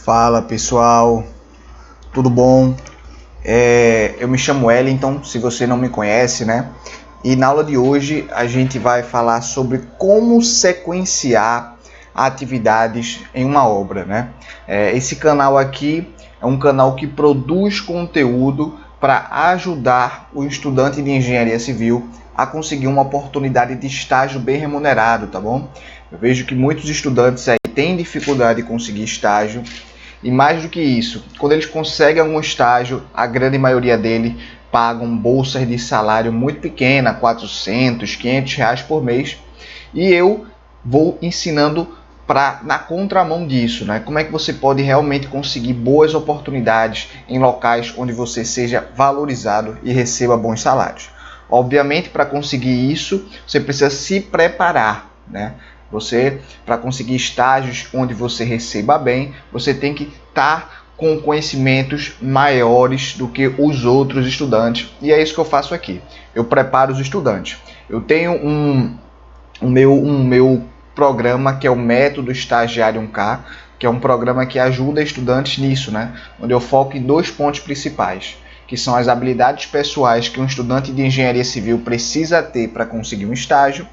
Fala pessoal, tudo bom? Eu me chamo Wellington, se você não me conhece, né? E na aula de hoje a gente vai falar sobre como sequenciar atividades em uma obra, né? Esse canal aqui é um canal que produz conteúdo para ajudar o estudante de engenharia civil a conseguir uma oportunidade de estágio bem remunerado, tá bom? Eu vejo que muitos estudantes aí têm dificuldade de conseguir estágio. E mais do que isso, quando eles conseguem algum estágio, a grande maioria deles pagam bolsas de salário muito pequena, 400, 500 reais por mês. E eu vou ensinando na contramão disso, né? Como é que você pode realmente conseguir boas oportunidades em locais onde você seja valorizado e receba bons salários. Obviamente, para conseguir isso, você precisa se preparar, né? Para conseguir estágios onde você receba bem, você tem que estar com conhecimentos maiores do que os outros estudantes. E é isso que eu faço aqui. Eu preparo os estudantes. Eu tenho um meu programa que é o Método Estagiário 1K, que é um programa que ajuda estudantes nisso, né? Onde eu foco em 2 pontos principais, que são as habilidades pessoais que um estudante de engenharia civil precisa ter para conseguir um estágio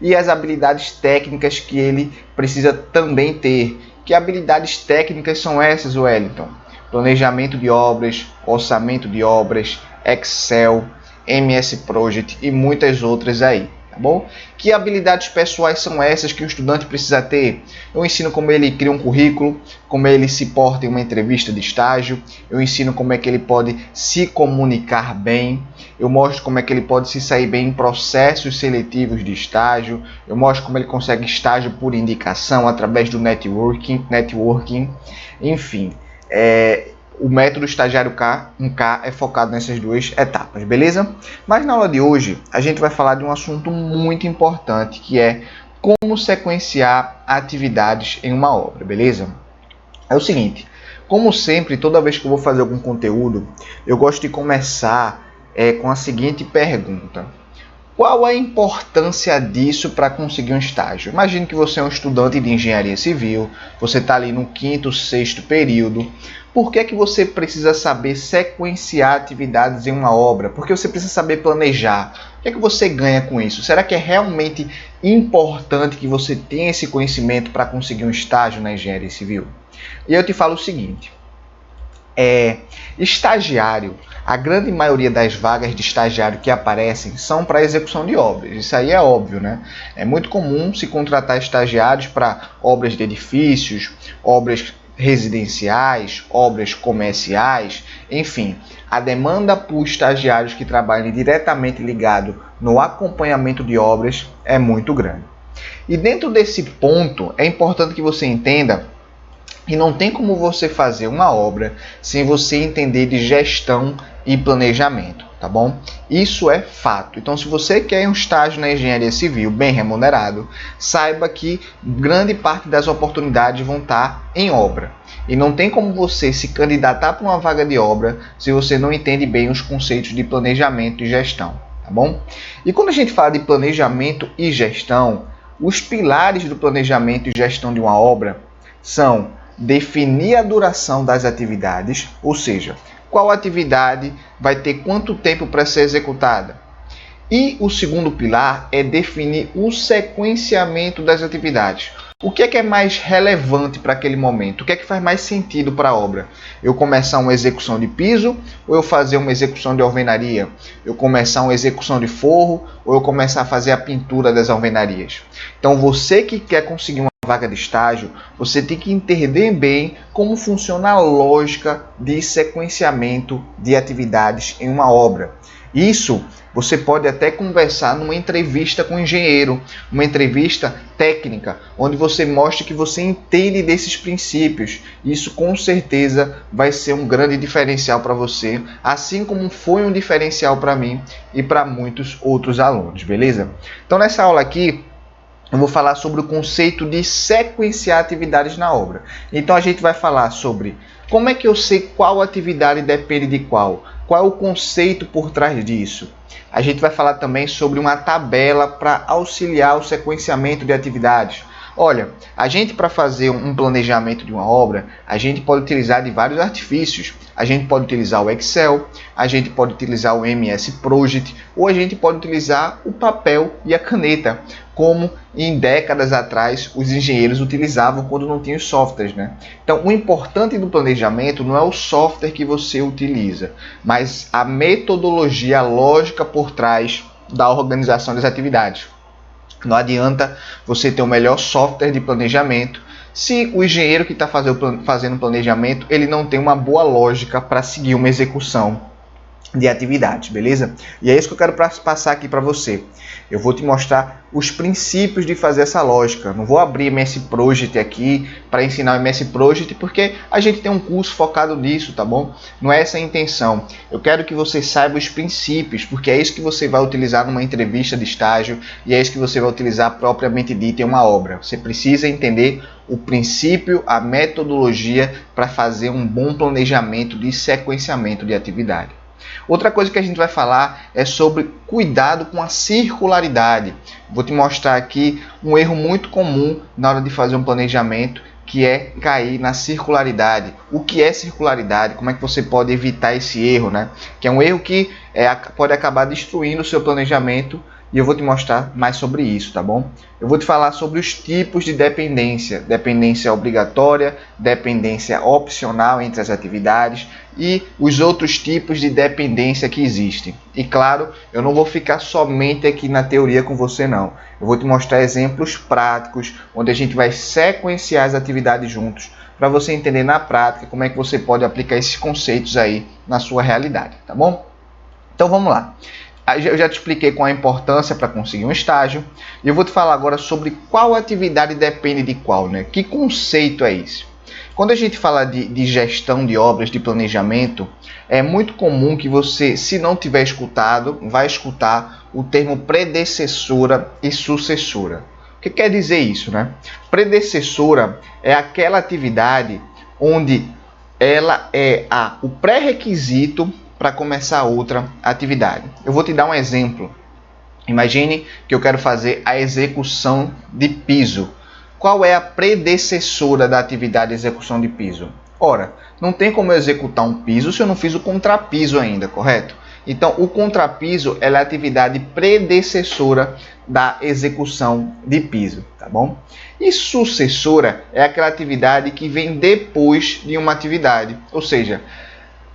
e as habilidades técnicas que ele precisa também ter. Que habilidades técnicas são essas, Wellington? Planejamento de obras, orçamento de obras, Excel, MS Project e muitas outras aí. Tá bom? Que habilidades pessoais são essas que o estudante precisa ter? Eu ensino como ele cria um currículo, como ele se porta em uma entrevista de estágio, eu ensino como é que ele pode se comunicar bem, eu mostro como é que ele pode se sair bem em processos seletivos de estágio, eu mostro como ele consegue estágio por indicação através do networking, enfim. O método estagiário 1K é focado nessas 2 etapas, beleza? Mas na aula de hoje a gente vai falar de um assunto muito importante, que é como sequenciar atividades em uma obra, beleza? É o seguinte, como sempre, toda vez que eu vou fazer algum conteúdo, eu gosto de começar com a seguinte pergunta: qual a importância disso para conseguir um estágio? Imagine que você é um estudante de engenharia civil, você está ali no 5º, 6º período. Por que você precisa saber sequenciar atividades em uma obra? Porque você precisa saber planejar. O que você ganha com isso? Será que é realmente importante que você tenha esse conhecimento para conseguir um estágio na engenharia civil? E eu te falo o seguinte: estagiário, a grande maioria das vagas de estagiário que aparecem são para execução de obras. Isso aí é óbvio, né? É muito comum se contratar estagiários para obras de edifícios, obras residenciais, obras comerciais, enfim. A demanda por estagiários que trabalhem diretamente ligado no acompanhamento de obras é muito grande. E dentro desse ponto, é importante que você entenda e não tem como você fazer uma obra sem você entender de gestão e planejamento, tá bom? Isso é fato. Então, se você quer um estágio na engenharia civil bem remunerado, saiba que grande parte das oportunidades vão estar em obra. E não tem como você se candidatar para uma vaga de obra se você não entende bem os conceitos de planejamento e gestão, tá bom? E quando a gente fala de planejamento e gestão, os pilares do planejamento e gestão de uma obra são definir a duração das atividades, ou seja, qual atividade vai ter quanto tempo para ser executada. E o segundo pilar é definir o sequenciamento das atividades. O que é mais relevante para aquele momento? O que é que faz mais sentido para a obra? Eu começar uma execução de piso ou eu fazer uma execução de alvenaria? Eu começar uma execução de forro ou eu começar a fazer a pintura das alvenarias? Então, você que quer conseguir uma vaga de estágio, você tem que entender bem como funciona a lógica de sequenciamento de atividades em uma obra. Isso você pode até conversar numa entrevista com o engenheiro, uma entrevista técnica, onde você mostra que você entende desses princípios. Isso com certeza vai ser um grande diferencial para você, assim como foi um diferencial para mim e para muitos outros alunos, beleza? Então nessa aula aqui, eu vou falar sobre o conceito de sequenciar atividades na obra. Então a gente vai falar sobre como é que eu sei qual atividade depende de qual é o conceito por trás disso. A gente vai falar também sobre uma tabela para auxiliar o sequenciamento de atividades, Olha, a gente para fazer um planejamento de uma obra, a gente pode utilizar de vários artifícios. A gente pode utilizar o Excel, a gente pode utilizar o MS Project, ou a gente pode utilizar o papel e a caneta, como em décadas atrás os engenheiros utilizavam quando não tinham os softwares, né? Então, o importante do planejamento não é o software que você utiliza, mas a metodologia, a lógica por trás da organização das atividades. Não adianta você ter o melhor software de planejamento se o engenheiro que está fazendo o planejamento ele não tem uma boa lógica para seguir uma execução de atividades, beleza? E é isso que eu quero passar aqui para você. Eu vou te mostrar os princípios de fazer essa lógica. Não vou abrir MS Project aqui para ensinar o MS Project, porque a gente tem um curso focado nisso, tá bom? Não é essa a intenção. Eu quero que você saiba os princípios, porque é isso que você vai utilizar numa entrevista de estágio e é isso que você vai utilizar propriamente dito em uma obra. Você precisa entender o princípio, a metodologia para fazer um bom planejamento de sequenciamento de atividade. Outra coisa que a gente vai falar é sobre cuidado com a circularidade. Vou te mostrar aqui um erro muito comum na hora de fazer um planejamento, que é cair na circularidade. O que é circularidade? Como é que você pode evitar esse erro, né? Que é um erro que pode acabar destruindo o seu planejamento. E eu vou te mostrar mais sobre isso, tá bom? Eu vou te falar sobre os tipos de dependência. Dependência obrigatória, dependência opcional entre as atividades e os outros tipos de dependência que existem. E claro, eu não vou ficar somente aqui na teoria com você não. Eu vou te mostrar exemplos práticos, onde a gente vai sequenciar as atividades juntos, para você entender na prática como é que você pode aplicar esses conceitos aí na sua realidade, tá bom? Então vamos lá. Eu já te expliquei qual a importância para conseguir um estágio e eu vou te falar agora sobre qual atividade depende de qual, né? Que conceito é esse? Quando a gente fala de gestão de obras, de planejamento, é muito comum que você, se não tiver escutado, vai escutar o termo predecessora e sucessora. O que quer dizer isso, né? Predecessora é aquela atividade onde ela é o pré-requisito para começar outra atividade. Eu vou te dar um exemplo. Imagine que eu quero fazer a execução de piso. Qual é a predecessora da atividade de execução de piso? Ora, não tem como eu executar um piso se eu não fiz o contrapiso ainda, correto? Então, o contrapiso é a atividade predecessora da execução de piso, tá bom? E sucessora é aquela atividade que vem depois de uma atividade, ou seja,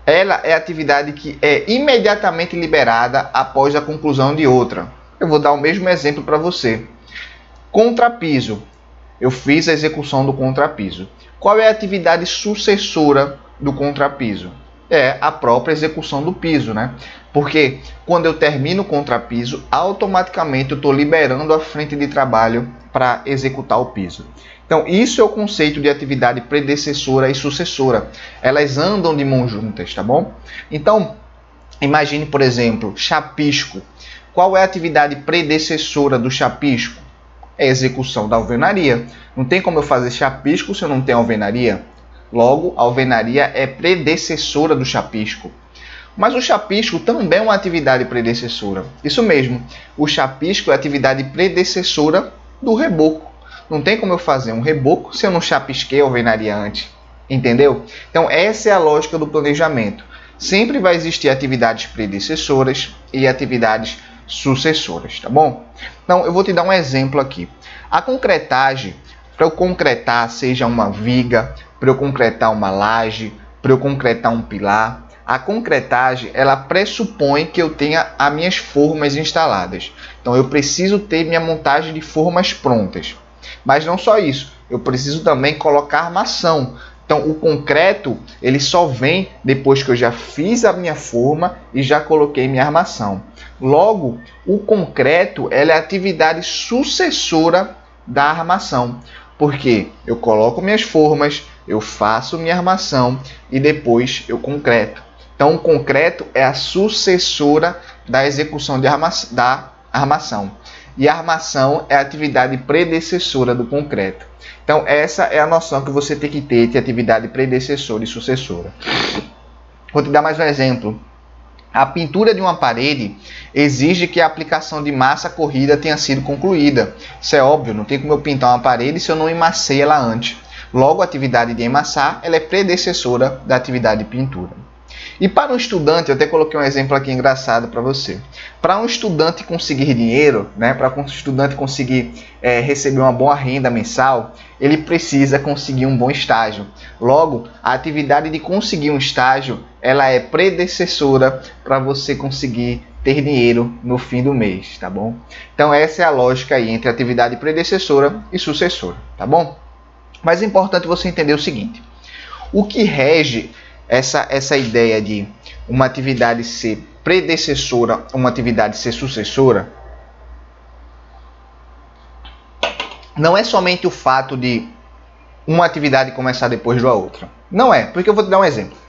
ela é a atividade que é imediatamente liberada após a conclusão de outra. Eu vou dar o mesmo exemplo para você. Contrapiso. Eu fiz a execução do contrapiso. Qual é a atividade sucessora do contrapiso? É a própria execução do piso, né? Porque quando eu termino o contrapiso, automaticamente eu estou liberando a frente de trabalho para executar o piso. Então, isso é o conceito de atividade predecessora e sucessora. Elas andam de mãos juntas, tá bom? Então, imagine, por exemplo, chapisco. Qual é a atividade predecessora do chapisco? É a execução da alvenaria. Não tem como eu fazer chapisco se eu não tenho alvenaria. Logo, a alvenaria é predecessora do chapisco. Mas o chapisco também é uma atividade predecessora. Isso mesmo, o chapisco é a atividade predecessora do reboco. Não tem como eu fazer um reboco se eu não chapisquei a alvenaria antes. Entendeu? Então, essa é a lógica do planejamento. Sempre vai existir atividades predecessoras e atividades sucessoras, tá bom? Então, eu vou te dar um exemplo aqui. A concretagem, para eu concretar, seja uma viga, para eu concretar uma laje, para eu concretar um pilar, a concretagem, ela pressupõe que eu tenha as minhas formas instaladas. Então, eu preciso ter minha montagem de formas prontas. Mas não só isso, eu preciso também colocar armação. Então, o concreto, ele só vem depois que eu já fiz a minha forma e já coloquei minha armação. Logo, o concreto ela é a atividade sucessora da armação. Porque eu coloco minhas formas, eu faço minha armação e depois eu concreto. Então, o concreto é a sucessora da execução da armação. E a armação é a atividade predecessora do concreto. Então, essa é a noção que você tem que ter de atividade predecessora e sucessora. Vou te dar mais um exemplo. A pintura de uma parede exige que a aplicação de massa corrida tenha sido concluída. Isso é óbvio, não tem como eu pintar uma parede se eu não emassei ela antes. Logo, a atividade de emassar ela é predecessora da atividade de pintura. E para um estudante, eu até coloquei um exemplo aqui engraçado para você. Para um estudante conseguir dinheiro, né, para um estudante conseguir receber uma boa renda mensal, ele precisa conseguir um bom estágio. Logo, a atividade de conseguir um estágio, ela é predecessora para você conseguir ter dinheiro no fim do mês, tá bom? Então essa é a lógica aí entre atividade predecessora e sucessora, tá bom? Mas é importante você entender o seguinte: o que rege essa ideia de uma atividade ser predecessora, uma atividade ser sucessora, não é somente o fato de uma atividade começar depois da outra. Não é, porque eu vou te dar um exemplo.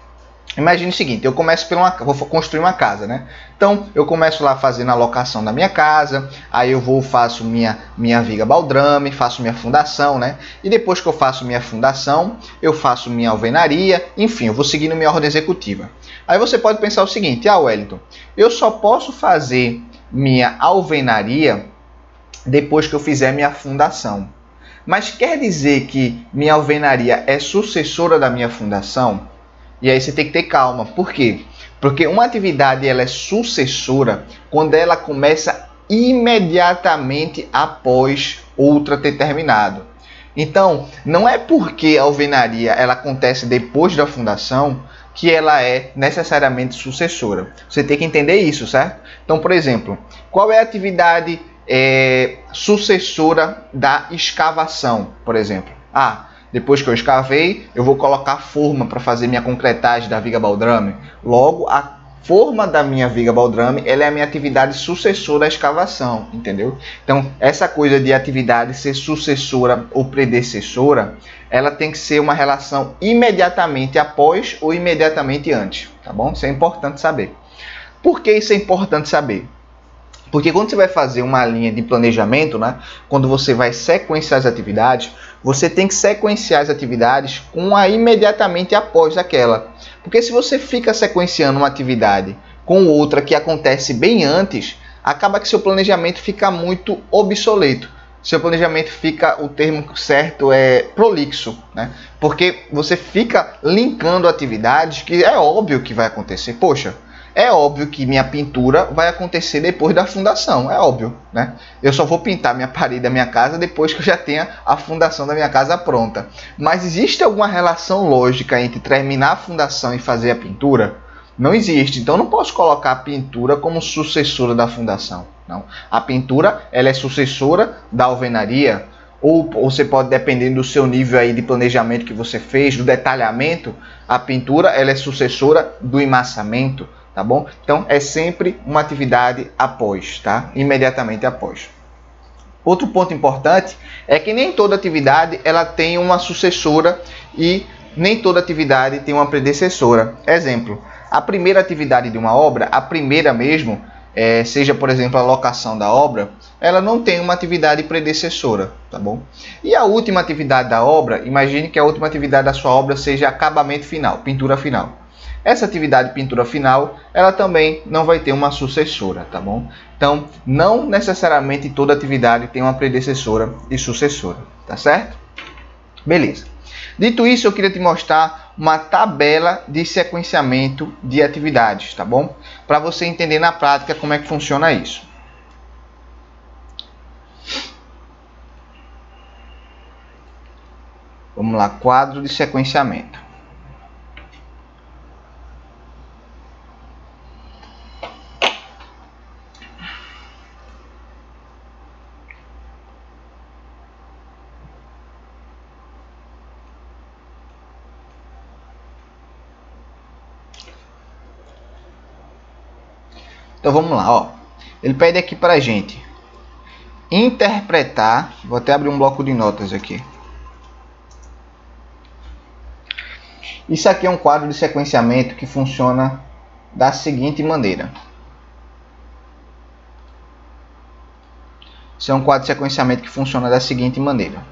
Imagine o seguinte, eu começo vou construir uma casa, né? Então, eu começo lá fazendo a locação da minha casa, aí eu faço minha viga baldrame, faço minha fundação, né? E depois que eu faço minha fundação, eu faço minha alvenaria, enfim, eu vou seguindo minha ordem executiva. Aí você pode pensar o seguinte: Wellington, eu só posso fazer minha alvenaria depois que eu fizer minha fundação. Mas quer dizer que minha alvenaria é sucessora da minha fundação? E aí você tem que ter calma. Por quê? Porque uma atividade ela é sucessora quando ela começa imediatamente após outra ter terminado. Então, não é porque a alvenaria ela acontece depois da fundação que ela é necessariamente sucessora. Você tem que entender isso, certo? Então, por exemplo, qual é a atividade sucessora da escavação, por exemplo? Depois que eu escavei, eu vou colocar forma para fazer minha concretagem da viga baldrame. Logo, a forma da minha viga baldrame ela é a minha atividade sucessora da escavação, entendeu? Então, essa coisa de atividade ser sucessora ou predecessora, ela tem que ser uma relação imediatamente após ou imediatamente antes, tá bom? Isso é importante saber. Por que isso é importante saber? Porque quando você vai fazer uma linha de planejamento, né, quando você vai sequenciar as atividades, você tem que sequenciar as atividades com a imediatamente após aquela. Porque se você fica sequenciando uma atividade com outra que acontece bem antes, acaba que seu planejamento fica muito obsoleto. Seu planejamento fica, o termo certo é prolixo, né? Porque você fica linkando atividades que é óbvio que vai acontecer. Poxa, é óbvio que minha pintura vai acontecer depois da fundação, é óbvio, né? Eu só vou pintar minha parede da minha casa depois que eu já tenha a fundação da minha casa pronta. Mas existe alguma relação lógica entre terminar a fundação e fazer a pintura? Não existe, então eu não posso colocar a pintura como sucessora da fundação, não. A pintura, ela é sucessora da alvenaria, ou você pode, dependendo do seu nível aí de planejamento que você fez, do detalhamento, a pintura, ela é sucessora do emassamento. Tá bom? Então, é sempre uma atividade após, tá? Imediatamente após. Outro ponto importante é que nem toda atividade ela tem uma sucessora e nem toda atividade tem uma predecessora. Exemplo, a primeira atividade de uma obra, a primeira mesmo, seja, por exemplo, a locação da obra, ela não tem uma atividade predecessora, tá bom? E a última atividade da obra, imagine que a última atividade da sua obra seja acabamento final, pintura final. Essa atividade pintura final, ela também não vai ter uma sucessora, tá bom? Então, não necessariamente toda atividade tem uma predecessora e sucessora, tá certo? Beleza. Dito isso, eu queria te mostrar uma tabela de sequenciamento de atividades, tá bom? Para você entender na prática como é que funciona isso. Vamos lá, quadro de sequenciamento. Então vamos lá, ó. Ele pede aqui para a gente interpretar. Vou até abrir um bloco de notas aqui. Isso aqui é um quadro de sequenciamento que funciona da seguinte maneira. Isso é um quadro de sequenciamento que funciona da seguinte maneira.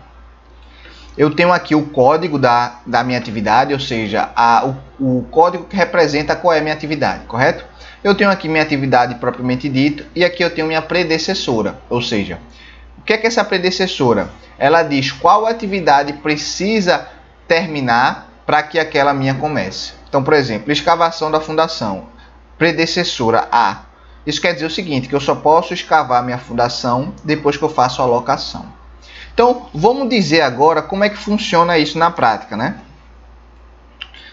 eu tenho aqui o código da minha atividade, ou seja, o código que representa qual é a minha atividade, correto? Eu tenho aqui minha atividade propriamente dita e aqui eu tenho minha predecessora, ou seja, o que é essa predecessora? Ela diz qual atividade precisa terminar para que aquela minha comece. Então, por exemplo, escavação da fundação, predecessora A. Isso quer dizer o seguinte, que eu só posso escavar minha fundação depois que eu faço a locação. Então, vamos dizer agora como é que funciona isso na prática, né?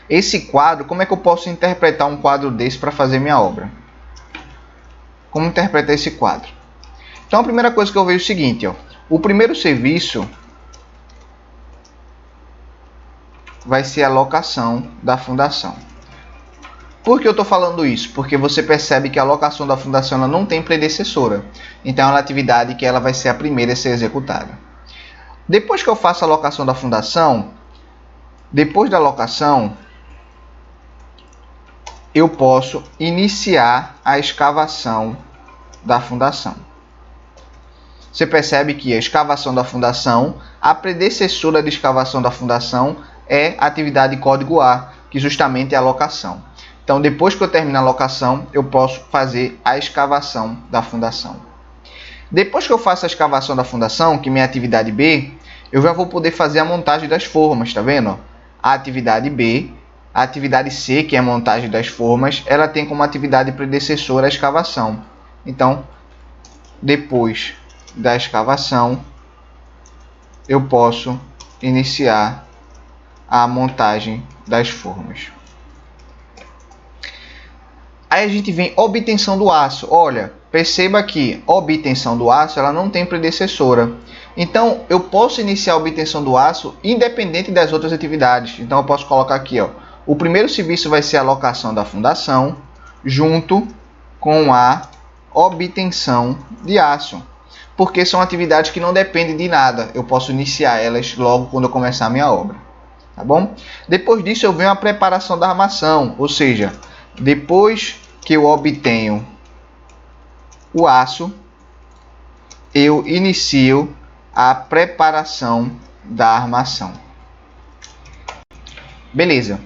Esse quadro, como é que eu posso interpretar um quadro desse para fazer minha obra? Como interpretar esse quadro? Então, a primeira coisa que eu vejo é o seguinte, ó. O primeiro serviço vai ser a locação da fundação. Por que eu estou falando isso? Porque você percebe que a locação da fundação ela não tem predecessora. Então, é uma atividade que ela vai ser a primeira a ser executada. Depois que eu faço a locação da fundação, depois da locação, eu posso iniciar a escavação da fundação. Você percebe que a escavação da fundação, a predecessora de escavação da fundação é a atividade código A, que justamente é a locação. Então, depois que eu terminar a locação, eu posso fazer a escavação da fundação. Depois que eu faço a escavação da fundação, que é minha atividade B, eu já vou poder fazer a montagem das formas, tá vendo? A atividade B, a atividade C, que é a montagem das formas, ela tem como atividade predecessora a escavação. Então, depois da escavação, eu posso iniciar a montagem das formas. Aí a gente vem obtenção do aço. Olha, perceba que obtenção do aço ela não tem predecessora. Então, eu posso iniciar a obtenção do aço independente das outras atividades. Então, eu posso colocar aqui, ó, o primeiro serviço vai ser a locação da fundação junto com a obtenção de aço. Porque são atividades que não dependem de nada. Eu posso iniciar elas logo quando eu começar a minha obra. Tá bom? Depois disso, eu venho a preparação da armação. Ou seja, depois que eu obtenho o aço, eu inicio a preparação da armação. Beleza.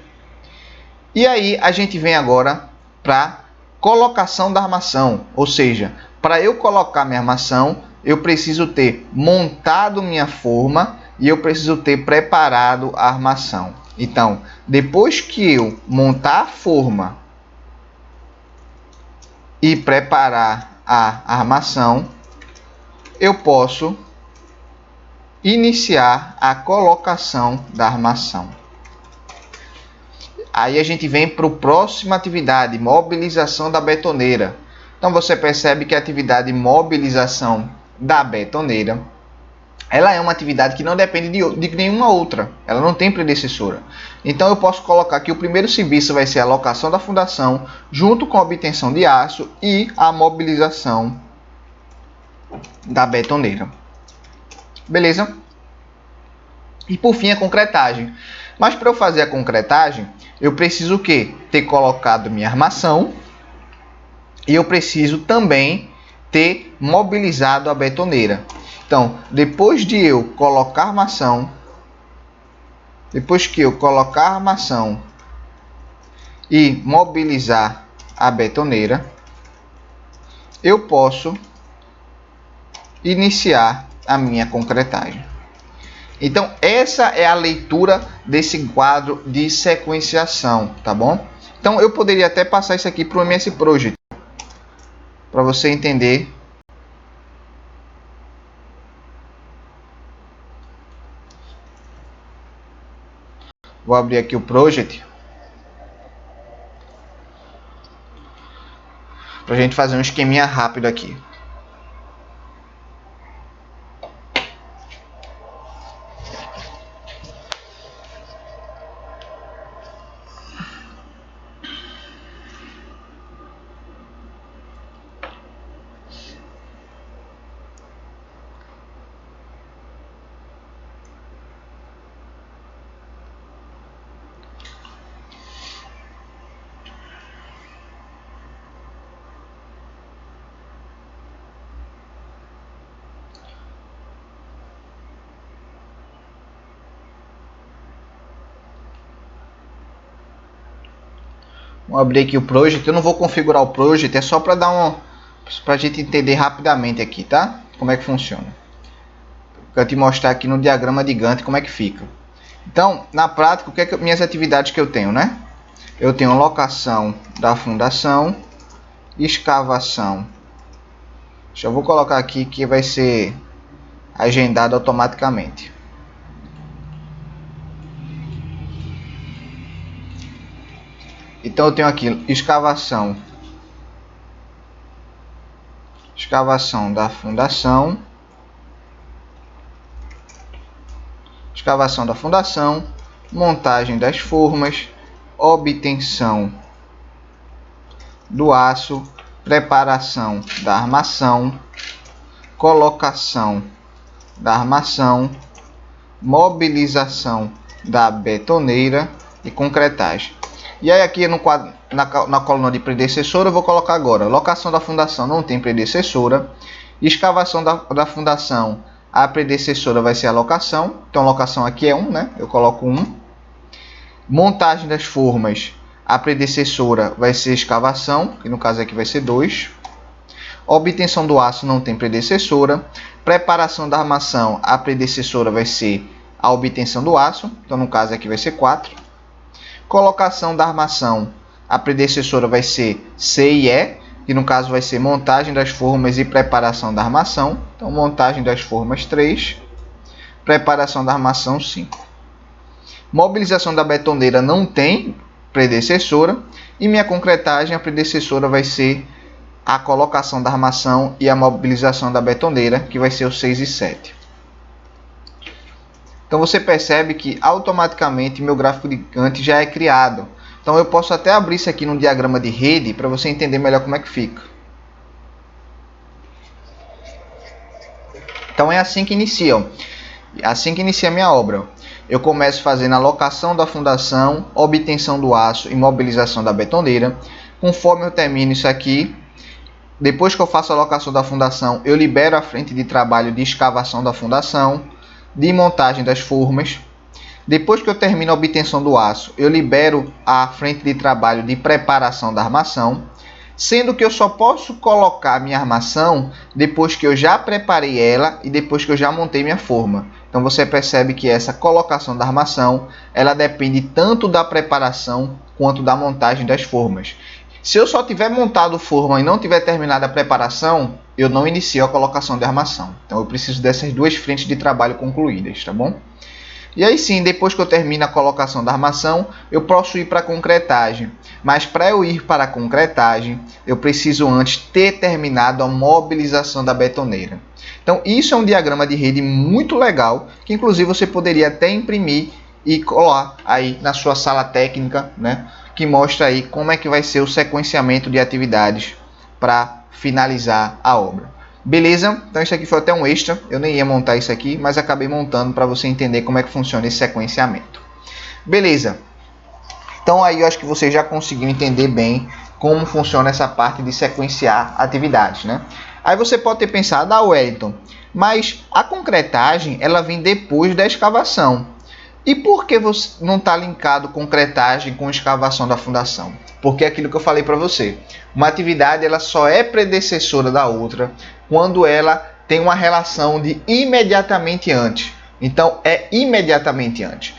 E aí a gente vem agora para colocação da armação. Ou seja, para eu colocar minha armação, eu preciso ter montado minha forma e eu preciso ter preparado a armação. Então, depois que eu montar a forma e preparar a armação, eu posso iniciar a colocação da armação. Aí a gente vem para a próxima atividade, mobilização da betoneira. Então você percebe que a atividade mobilização da betoneira, ela é uma atividade que não depende de nenhuma outra. Ela não tem predecessora. Então eu posso colocar que o primeiro serviço vai ser a locação da fundação, junto com a obtenção de aço e a mobilização da betoneira. Beleza? E por fim a concretagem. Mas para eu fazer a concretagem, eu preciso o quê? Ter colocado minha armação e eu preciso também ter mobilizado a betoneira. Então, depois de eu colocar a armação, depois que eu colocar a armação e mobilizar a betoneira, eu posso iniciar a minha concretagem. Então, essa é a leitura desse quadro de sequenciação, tá bom? Então, eu poderia até passar isso aqui para o MS Project, para você entender. Vou abrir aqui o Project, para a gente fazer um esqueminha rápido aqui. Vamos abrir aqui o project. Eu não vou configurar o project, é só para dar pra gente entender rapidamente aqui, tá? Como é que funciona. Quero te mostrar aqui no diagrama de Gantt como é que fica. Então, na prática, o que é minhas atividades que eu tenho, né? Eu tenho locação da fundação, escavação. Já vou colocar aqui que vai ser agendado automaticamente. Então eu tenho aqui escavação da fundação, montagem das formas, obtenção do aço, preparação da armação, colocação da armação, mobilização da betoneira e concretagem. E aí aqui no quadro, na coluna de predecessora eu vou colocar agora locação da fundação, não tem predecessora. Escavação da fundação, a predecessora vai ser a locação, então locação aqui é 1, né? Eu coloco 1. Montagem das formas, a predecessora vai ser escavação, que no caso aqui vai ser 2. Obtenção do aço não tem predecessora. Preparação da armação, a predecessora vai ser a obtenção do aço, então no caso aqui vai ser 4. Colocação da armação, a predecessora vai ser C e E, que no caso vai ser montagem das formas e preparação da armação. Então montagem das formas 3, preparação da armação 5. Mobilização da betoneira não tem predecessora. E minha concretagem, a predecessora vai ser a colocação da armação e a mobilização da betoneira, que vai ser o 6 e 7. Então você percebe que automaticamente meu gráfico de Gantt já é criado. Então eu posso até abrir isso aqui no diagrama de rede para você entender melhor como é que fica. Então é assim que inicia. Assim que inicia a minha obra. Eu começo fazendo a locação da fundação, obtenção do aço e mobilização da betoneira. Conforme eu termino isso aqui, depois que eu faço a locação da fundação, eu libero a frente de trabalho de escavação da fundação, de montagem das formas. Depois que eu termino a obtenção do aço, eu libero a frente de trabalho de preparação da armação, sendo que eu só posso colocar minha armação depois que eu já preparei ela e depois que eu já montei minha forma. Então você percebe que essa colocação da armação, ela depende tanto da preparação quanto da montagem das formas. Se eu só tiver montado forma e não tiver terminado a preparação, eu não inicio a colocação de armação. Então eu preciso dessas duas frentes de trabalho concluídas, tá bom? E aí sim, depois que eu termino a colocação da armação, eu posso ir para a concretagem. Mas para eu ir para a concretagem, eu preciso antes ter terminado a mobilização da betoneira. Então isso é um diagrama de rede muito legal, que inclusive você poderia até imprimir e colar aí na sua sala técnica, né? Que mostra aí como é que vai ser o sequenciamento de atividades para finalizar a obra. Beleza? Então isso aqui foi até um extra, eu nem ia montar isso aqui, mas acabei montando para você entender como é que funciona esse sequenciamento. Beleza? Então aí eu acho que você já conseguiu entender bem como funciona essa parte de sequenciar atividades, né? Aí você pode ter pensado, Wellington, mas a concretagem ela vem depois da escavação. E por que você não está linkado concretagem com escavação da fundação? Porque é aquilo que eu falei para você. Uma atividade ela só é predecessora da outra quando ela tem uma relação de imediatamente antes. Então, é imediatamente antes.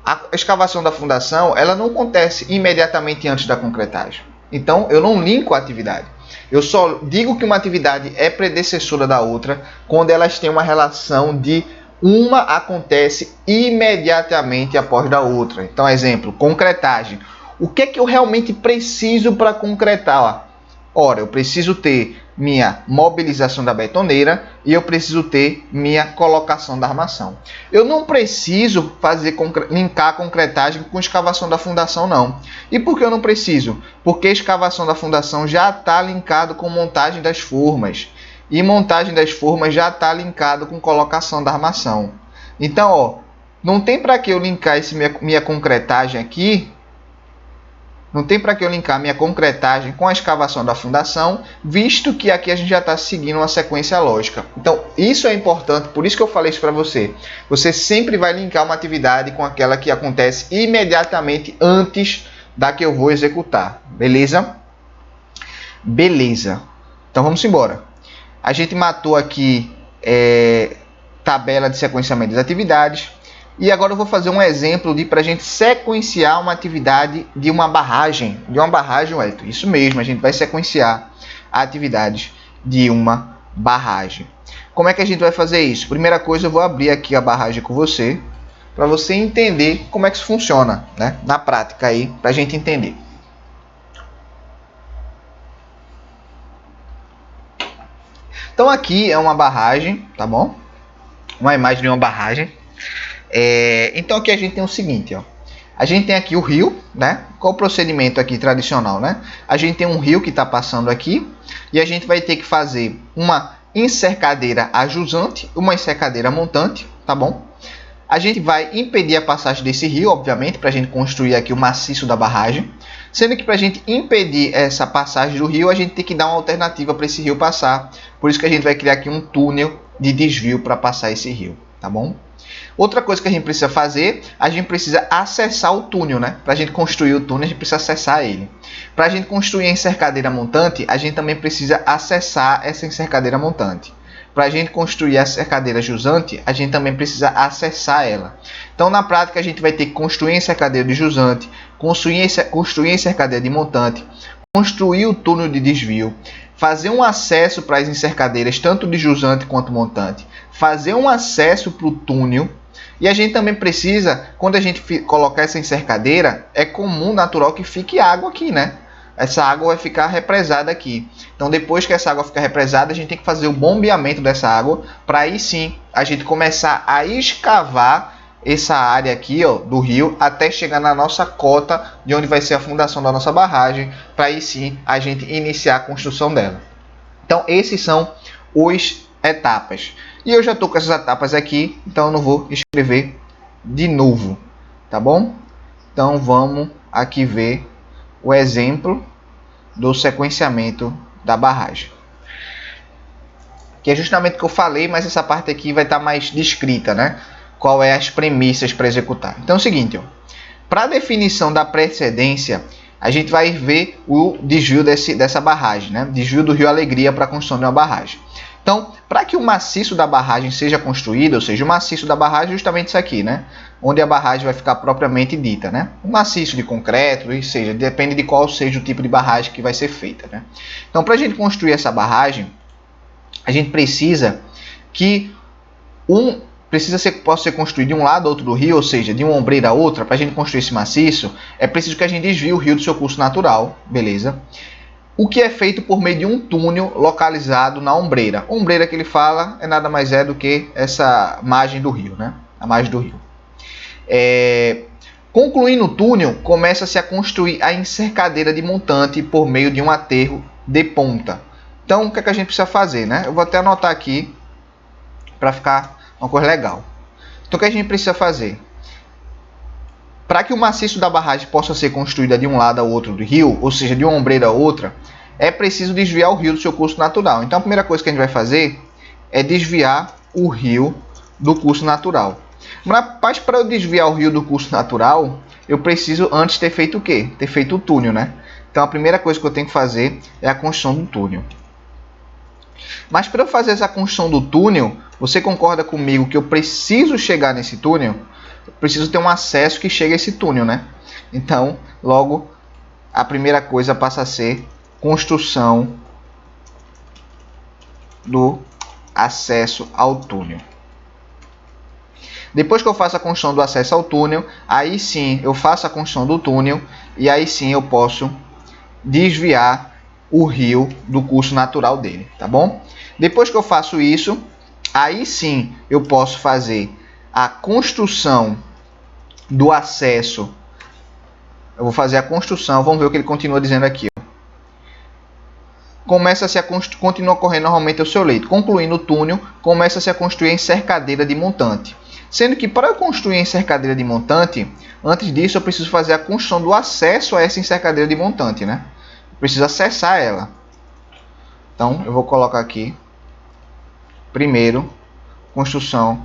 A escavação da fundação ela não acontece imediatamente antes da concretagem. Então, eu não linko a atividade. Eu só digo que uma atividade é predecessora da outra quando elas têm uma relação de uma acontece imediatamente após da outra. Então, exemplo, concretagem. O que é que eu realmente preciso para concretar? Ora, eu preciso ter minha mobilização da betoneira e eu preciso ter minha colocação da armação. Eu não preciso linkar a concretagem com escavação da fundação, não. E por que eu não preciso? Porque a escavação da fundação já está linkado com montagem das formas. E montagem das formas já está linkado com colocação da armação. Então, ó, não tem para que eu linkar minha concretagem aqui. Não tem para que eu linkar minha concretagem com a escavação da fundação, visto que aqui a gente já está seguindo uma sequência lógica. Então, isso é importante, por isso que eu falei isso para você. Você sempre vai linkar uma atividade com aquela que acontece imediatamente antes da que eu vou executar. beleza? Beleza. Então vamos embora. A gente matou aqui tabela de sequenciamento das atividades. E agora eu vou fazer um exemplo para a gente sequenciar uma atividade de uma barragem. Wellington. Isso mesmo, a gente vai sequenciar atividades de uma barragem. Como é que a gente vai fazer isso? Primeira coisa, eu vou abrir aqui a barragem com você, para você entender como é que isso funciona, né? Na prática aí, para a gente entender. Então aqui é uma barragem, tá bom? Uma imagem de uma barragem. Então aqui a gente tem o seguinte, ó. A gente tem aqui o rio, né? Qual o procedimento aqui tradicional, né? A gente tem um rio que está passando aqui e a gente vai ter que fazer uma encercadeira ajusante, uma encercadeira montante, tá bom? A gente vai impedir a passagem desse rio, obviamente, para a gente construir aqui o maciço da barragem. Sendo que para a gente impedir essa passagem do rio, a gente tem que dar uma alternativa para esse rio passar. Por isso que a gente vai criar aqui um túnel de desvio para passar esse rio, tá bom? Outra coisa que a gente precisa fazer, a gente precisa acessar o túnel, né? Para a gente construir o túnel, a gente precisa acessar ele. Para a gente construir a encercadeira montante, a gente também precisa acessar essa encercadeira montante. Para a gente construir a cercadeira jusante, a gente também precisa acessar ela. Então, na prática, a gente vai ter que construir a encercadeira de jusante, construir a encercadeira de montante, construir o túnel de desvio, fazer um acesso para as encercadeiras, tanto de jusante quanto montante, fazer um acesso para o túnel. E a gente também precisa, quando a gente colocar essa encercadeira, é comum, natural, que fique água aqui, né? Essa água vai ficar represada aqui. Então, depois que essa água ficar represada, a gente tem que fazer o bombeamento dessa água, para aí sim a gente começar a escavar essa área aqui, ó, do rio, até chegar na nossa cota, de onde vai ser a fundação da nossa barragem, para aí sim a gente iniciar a construção dela. Então, esses são as etapas. E eu já estou com essas etapas aqui, então eu não vou escrever de novo, tá bom? Então, vamos aqui ver o exemplo do sequenciamento da barragem, que é justamente o que eu falei, mas essa parte aqui vai estar mais descrita, né? Qual é as premissas para executar. Então é o seguinte, para a definição da precedência, a gente vai ver o desvio dessa barragem, né? Desvio do Rio Alegria para a construção de uma barragem. Então, para que o maciço da barragem seja construído, ou seja, o maciço da barragem é justamente isso aqui, né? Onde a barragem vai ficar propriamente dita, né? Um maciço de concreto, ou seja, depende de qual seja o tipo de barragem que vai ser feita, né? Então, para a gente construir essa barragem, a gente precisa que possa ser construído de um lado ou outro do rio, ou seja, de uma ombreira a outra. Para a gente construir esse maciço, é preciso que a gente desvie o rio do seu curso natural, beleza? O que é feito por meio de um túnel localizado na ombreira. A ombreira que ele fala é nada mais do que essa margem do rio, né? A margem do rio. Concluindo o túnel, começa-se a construir a encercadeira de montante por meio de um aterro de ponta. Então, o que é que a gente precisa fazer, né? Eu vou até anotar aqui para ficar uma coisa legal. Então, o que a gente precisa fazer? Para que o maciço da barragem possa ser construída de um lado ao outro do rio, ou seja, de uma ombreira a outra, é preciso desviar o rio do seu curso natural. Então, a primeira coisa que a gente vai fazer é desviar o rio do curso natural. Mas para eu desviar o rio do curso natural, eu preciso antes ter feito o quê? Ter feito o túnel, né? Então, a primeira coisa que eu tenho que fazer é a construção do túnel. Mas para eu fazer essa construção do túnel, você concorda comigo que eu preciso chegar nesse túnel? Eu preciso ter um acesso que chegue a esse túnel, né? Então, logo, a primeira coisa passa a ser construção do acesso ao túnel. Depois que eu faço a construção do acesso ao túnel, aí sim eu faço a construção do túnel e aí sim eu posso desviar o rio do curso natural dele, tá bom? Depois que eu faço isso, aí sim eu posso fazer a construção do acesso. Eu vou fazer a construção, vamos ver o que ele continua dizendo aqui. Continua correndo normalmente o seu leito. Concluindo o túnel, começa-se a construir a encercadeira de montante. Sendo que para eu construir a encercadeira de montante, antes disso eu preciso fazer a construção do acesso a essa encercadeira de montante, né? Eu preciso acessar ela. Então eu vou colocar aqui, primeiro, construção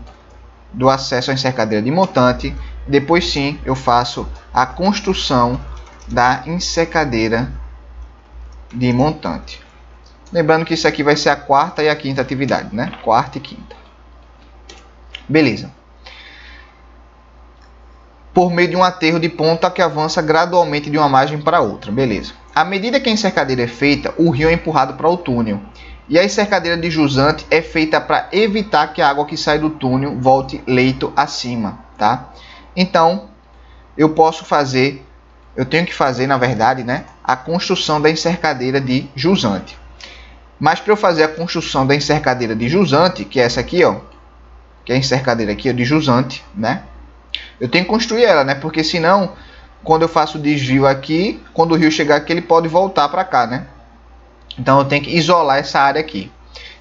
do acesso à encercadeira de montante. Depois sim eu faço a construção da encercadeira de montante. Lembrando que isso aqui vai ser a quarta e a quinta atividade, né? Quarta e quinta. Beleza. Por meio de um aterro de ponta que avança gradualmente de uma margem para outra. Beleza. À medida que a encercadeira é feita, o rio é empurrado para o túnel. E a encercadeira de jusante é feita para evitar que a água que sai do túnel volte leito acima, tá? Então, eu tenho que fazer, na verdade, né, a construção da encercadeira de jusante. Mas para eu fazer a construção da encercadeira de jusante, que é essa aqui, ó, que é a encercadeira aqui, ó, de jusante, né? Eu tenho que construir ela, né? Porque senão, quando eu faço o desvio aqui, quando o rio chegar aqui, ele pode voltar para cá, né? Então eu tenho que isolar essa área aqui.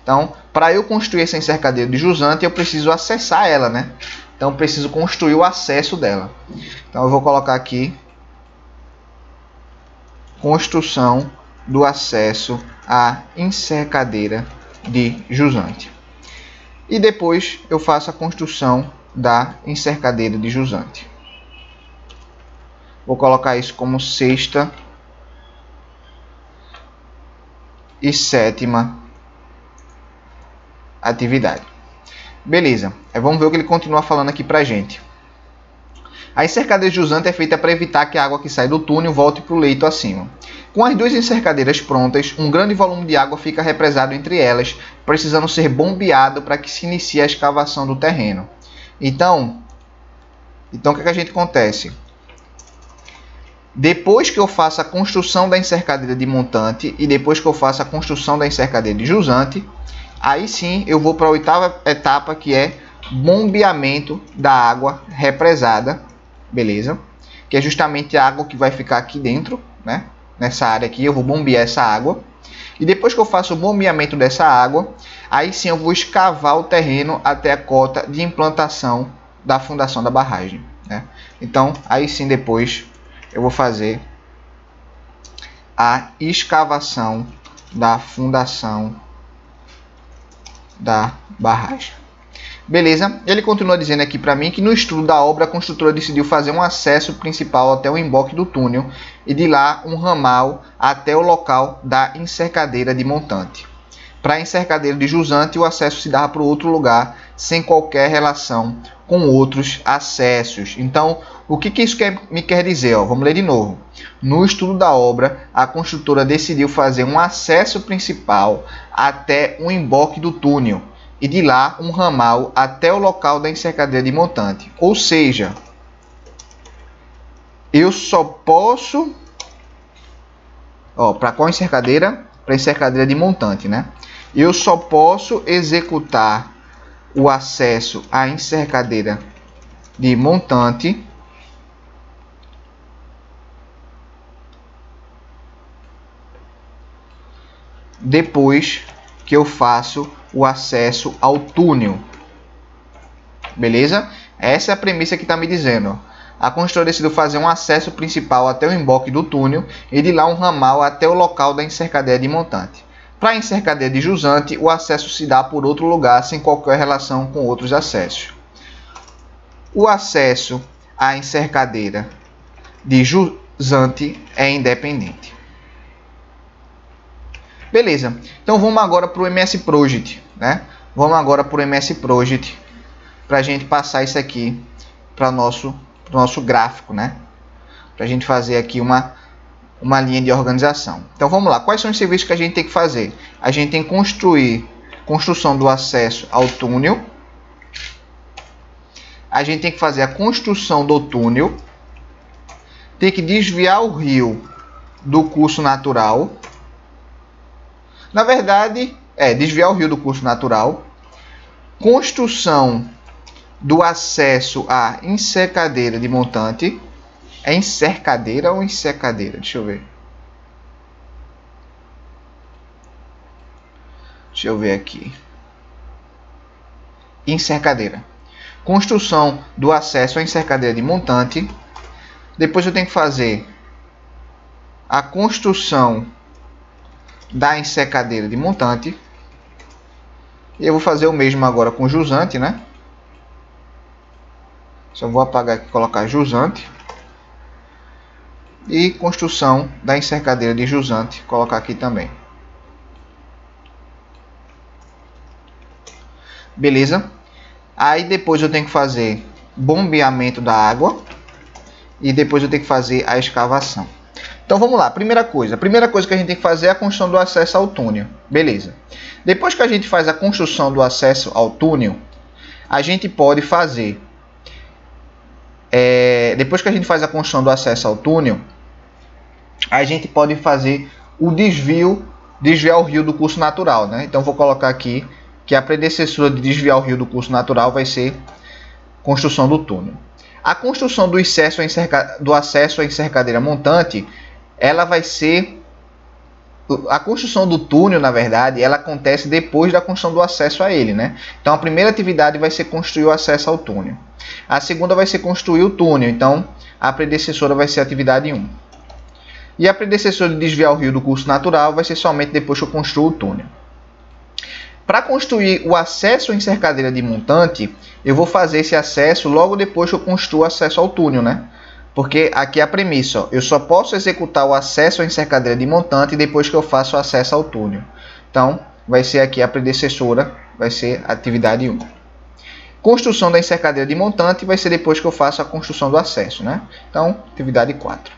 Então, para eu construir essa encercadeira de jusante, eu preciso acessar ela, né? Então eu preciso construir o acesso dela. Então eu vou colocar aqui construção do acesso à encercadeira de jusante. E depois eu faço a construção da encercadeira de jusante. Vou colocar isso como sexta e sétima atividade. Beleza, vamos ver o que ele continua falando aqui pra gente. A encercadeira de jusante é feita para evitar que a água que sai do túnel volte para o leito acima. Com as duas encercadeiras prontas, um grande volume de água fica represado entre elas, precisando ser bombeado para que se inicie a escavação do terreno. Então o que a gente acontece? Depois que eu faço a construção da encercadeira de montante e depois que eu faço a construção da encercadeira de jusante, aí sim eu vou para a oitava etapa, que é bombeamento da água represada, beleza? Que é justamente a água que vai ficar aqui dentro, né? Nessa área aqui eu vou bombear essa água. E depois que eu faço o bombeamento dessa água, aí sim eu vou escavar o terreno até a cota de implantação da fundação da barragem, né? Então aí sim depois eu vou fazer a escavação da fundação da barragem. Beleza, ele continua dizendo aqui para mim que no estudo da obra a construtora decidiu fazer um acesso principal até o emboque do túnel e de lá um ramal até o local da encercadeira de montante. Para a encercadeira de jusante, o acesso se dava para outro lugar, sem qualquer relação com outros acessos. Então, o que isso me quer dizer? Vamos ler de novo. No estudo da obra, a construtora decidiu fazer um acesso principal até o emboque do túnel e de lá um ramal até o local da encercadeira de montante. Ou seja, eu só posso... para qual encercadeira? Para a encercadeira de montante, né? Eu só posso executar o acesso à encercadeira de montante depois que eu faço o acesso ao túnel. Beleza? Essa é a premissa que está me dizendo. A construtora decidiu fazer um acesso principal até o emboque do túnel e de lá um ramal até o local da encercadeira de montante. Para a encercadeira de jusante, o acesso se dá por outro lugar sem qualquer relação com outros acessos. O acesso à encercadeira de jusante é independente. Beleza, então vamos agora para o MS Project, né? Vamos agora para o MS Project para a gente passar isso aqui para o nosso gráfico, né? Para a gente fazer aqui uma linha de organização. Então vamos lá, quais são os serviços que a gente tem que fazer? A gente tem que construção do acesso ao túnel. A gente tem que fazer a construção do túnel. Tem que desviar o rio do curso natural. Na verdade, desviar o rio do curso natural. Construção do acesso à encercadeira de montante. É encercadeira ou encercadeira? Deixa eu ver. Deixa eu ver aqui. Encercadeira. Construção do acesso à encercadeira de montante. Depois eu tenho que fazer a construção da encercadeira de montante. E eu vou fazer o mesmo agora com jusante, né? Só vou apagar aqui e colocar jusante. e construção da encercadeira de jusante, colocar aqui também. Beleza? Aí depois eu tenho que fazer bombeamento da água e depois eu tenho que fazer a escavação. Então vamos lá, a primeira coisa que a gente tem que fazer é a construção do acesso ao túnel. Beleza. Depois que a gente faz a construção do acesso ao túnel, a gente pode fazer... depois que a gente faz a construção do acesso ao túnel, a gente pode fazer o desviar o rio do curso natural, né? Então vou colocar aqui que a predecessora de desviar o rio do curso natural vai ser construção do túnel. A construção do acesso à encercadeira montante, ela vai ser... A construção do túnel, na verdade, ela acontece depois da construção do acesso a ele, né? Então a primeira atividade vai ser construir o acesso ao túnel. A segunda vai ser construir o túnel, então a predecessora vai ser a atividade 1. E a predecessora de desviar o rio do curso natural vai ser somente depois que eu construo o túnel. Para construir o acesso à encercadeira de montante, eu vou fazer esse acesso logo depois que eu construo o acesso ao túnel, né? Porque aqui é a premissa, ó, eu só posso executar o acesso à encercadeira de montante depois que eu faço o acesso ao túnel. Então, vai ser aqui a predecessora, vai ser a atividade 1. Construção da encercadeira de montante vai ser depois que eu faço a construção do acesso, né? Então, atividade 4.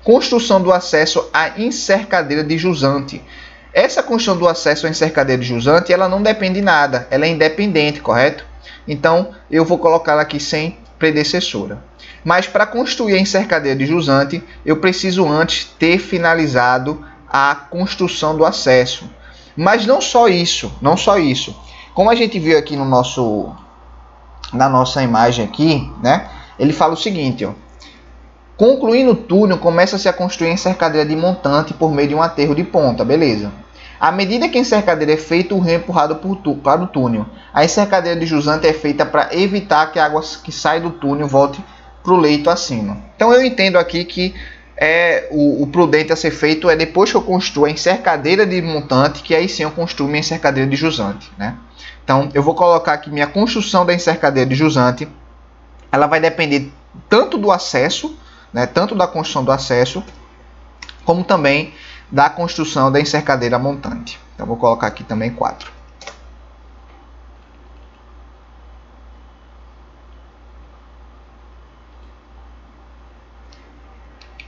Construção do acesso à encercadeira de jusante. Essa construção do acesso à encercadeira de jusante, ela não depende de nada, ela é independente, correto? Então, eu vou colocar ela aqui sem predecessora. Mas para construir a encercadeira de jusante, eu preciso antes ter finalizado a construção do acesso. Mas não só isso. Como a gente viu aqui na nossa imagem aqui, né? Ele fala o seguinte, ó. Concluindo o túnel, começa-se a construir a encercadeira de montante por meio de um aterro de ponta, beleza? À medida que a encercadeira é feita, o rio é empurrado para o túnel. A encercadeira de jusante é feita para evitar que a água que sai do túnel volte para o leito acima. Então eu entendo aqui que o prudente a ser feito é depois que eu construo a encercadeira de montante, que aí sim eu construo minha encercadeira de jusante, né? Então eu vou colocar aqui minha construção da encercadeira de jusante. Ela vai depender tanto do acesso, né, tanto da construção do acesso, como também da construção da encercadeira montante. Então vou colocar aqui também 4.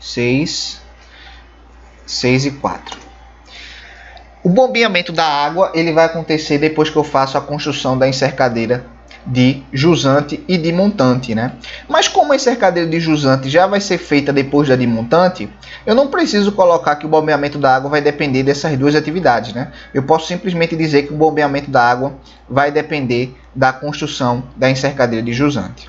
Seis e 4. O bombeamento da água ele vai acontecer depois que eu faço a construção da encercadeira de jusante e de montante, né? Mas como a encercadeira de jusante já vai ser feita depois da de montante, eu não preciso colocar que o bombeamento da água vai depender dessas duas atividades, né? Eu posso simplesmente dizer que o bombeamento da água vai depender da construção da encercadeira de jusante.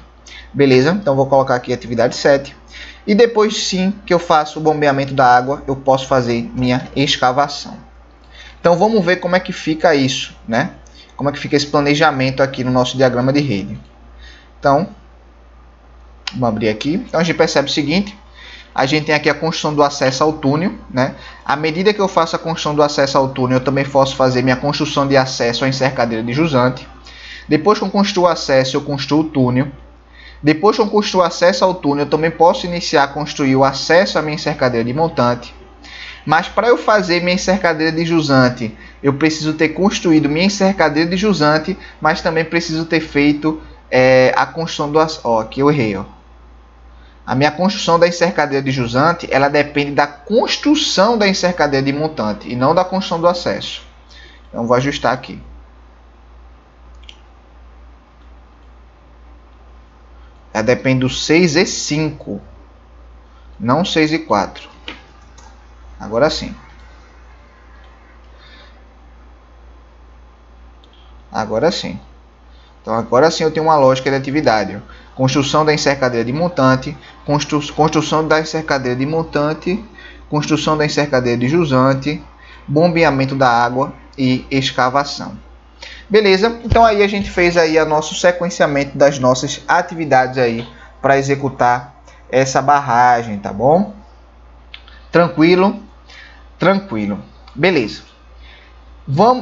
Beleza? Então vou colocar aqui a atividade 7. E depois sim que eu faço o bombeamento da água, eu posso fazer minha escavação. Então vamos ver como é que fica isso, né? Como é que fica esse planejamento aqui no nosso diagrama de rede. Então, vamos abrir aqui. Então a gente percebe o seguinte, a gente tem aqui a construção do acesso ao túnel, né? À medida que eu faço a construção do acesso ao túnel, eu também posso fazer minha construção de acesso à encercadeira de jusante. Depois que eu construo o acesso, eu construo o túnel. Depois que eu construo o acesso ao túnel, eu também posso iniciar a construir o acesso à minha encercadeira de montante. Mas para eu fazer minha encercadeira de jusante, eu preciso ter construído minha encercadeira de jusante, mas também preciso ter feito a construção do... Ó, aqui eu errei, ó. A minha construção da encercadeira de jusante, ela depende da construção da encercadeira de montante e não da construção do acesso. Então vou ajustar aqui. Ela depende do 6 e 5, não 6 e 4. Agora sim. Agora sim. Então agora sim eu tenho uma lógica de atividade. Construção da encercadeira de montante, construção da encercadeira de montante, construção da encercadeira de jusante, bombeamento da água e escavação. Beleza? Então aí a gente fez aí o nosso sequenciamento das nossas atividades aí para executar essa barragem, tá bom? Tranquilo? Tranquilo. Beleza.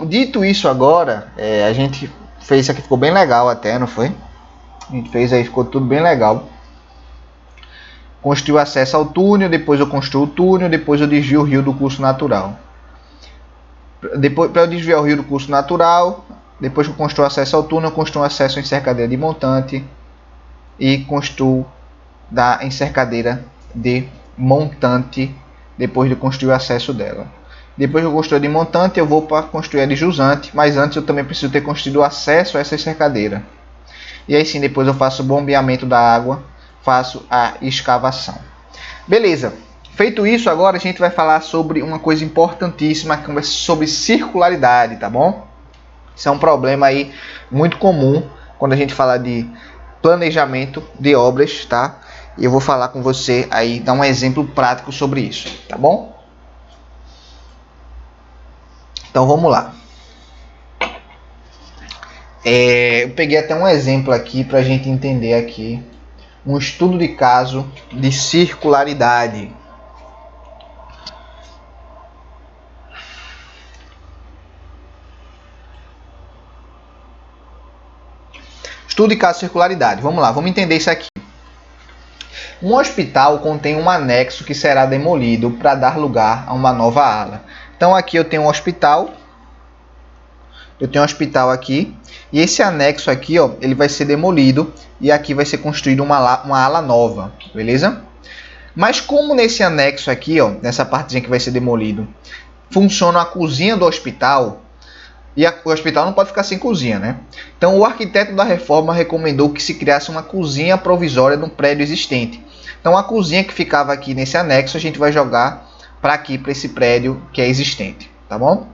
Dito isso agora, a gente fez isso aqui, ficou bem legal até, não foi? A gente fez aí, ficou tudo bem legal. construir acesso ao túnel, depois eu construo o túnel, depois eu desvio o rio do curso natural. Para eu desviar o rio do curso natural, depois que eu construo acesso ao túnel, eu construo acesso à encercadeira de montante e construo da encercadeira de montante depois de construir o acesso dela. Depois que eu construir de montante, eu vou para construir a de jusante, mas antes eu também preciso ter construído o acesso a essa encercadeira. E aí sim, depois eu faço o bombeamento da água, faço a escavação. Beleza. Feito isso, agora a gente vai falar sobre uma coisa importantíssima, que é sobre circularidade, tá bom? Isso é um problema aí muito comum quando a gente fala de planejamento de obras, tá? E eu vou falar com você aí, dar um exemplo prático sobre isso, tá bom? Então vamos lá. Eu peguei até um exemplo aqui para a gente entender aqui um estudo de caso de circularidade. Estudo de caso de circularidade. Vamos lá, vamos entender isso aqui. Um hospital contém um anexo que será demolido para dar lugar a uma nova ala. Então aqui eu tenho um hospital. Eu tenho um hospital aqui. E esse anexo aqui, ó, ele vai ser demolido. E aqui vai ser construído uma ala nova. Beleza? Mas como nesse anexo aqui, ó, nessa partezinha que vai ser demolido, funciona a cozinha do hospital. E o hospital não pode ficar sem cozinha, né? Então o arquiteto da reforma recomendou que se criasse uma cozinha provisória no prédio existente. Então a cozinha que ficava aqui nesse anexo a gente vai jogar para aqui, para esse prédio que é existente, tá bom?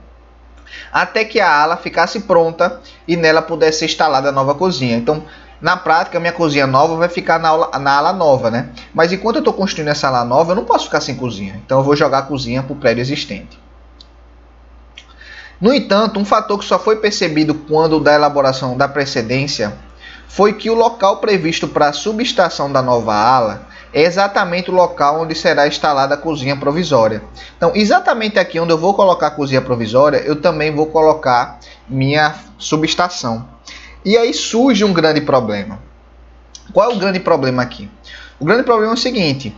Até que a ala ficasse pronta e nela pudesse ser instalada a nova cozinha. Então, na prática, a minha cozinha nova vai ficar na ala nova, né? Mas enquanto eu estou construindo essa ala nova, eu não posso ficar sem cozinha. Então eu vou jogar a cozinha para o prédio existente. No entanto, um fator que só foi percebido quando da elaboração da precedência foi que o local previsto para a subestação da nova ala é exatamente o local onde será instalada a cozinha provisória. Então, exatamente aqui onde eu vou colocar a cozinha provisória, eu também vou colocar minha subestação. E aí surge um grande problema. Qual é o grande problema aqui? O grande problema é o seguinte: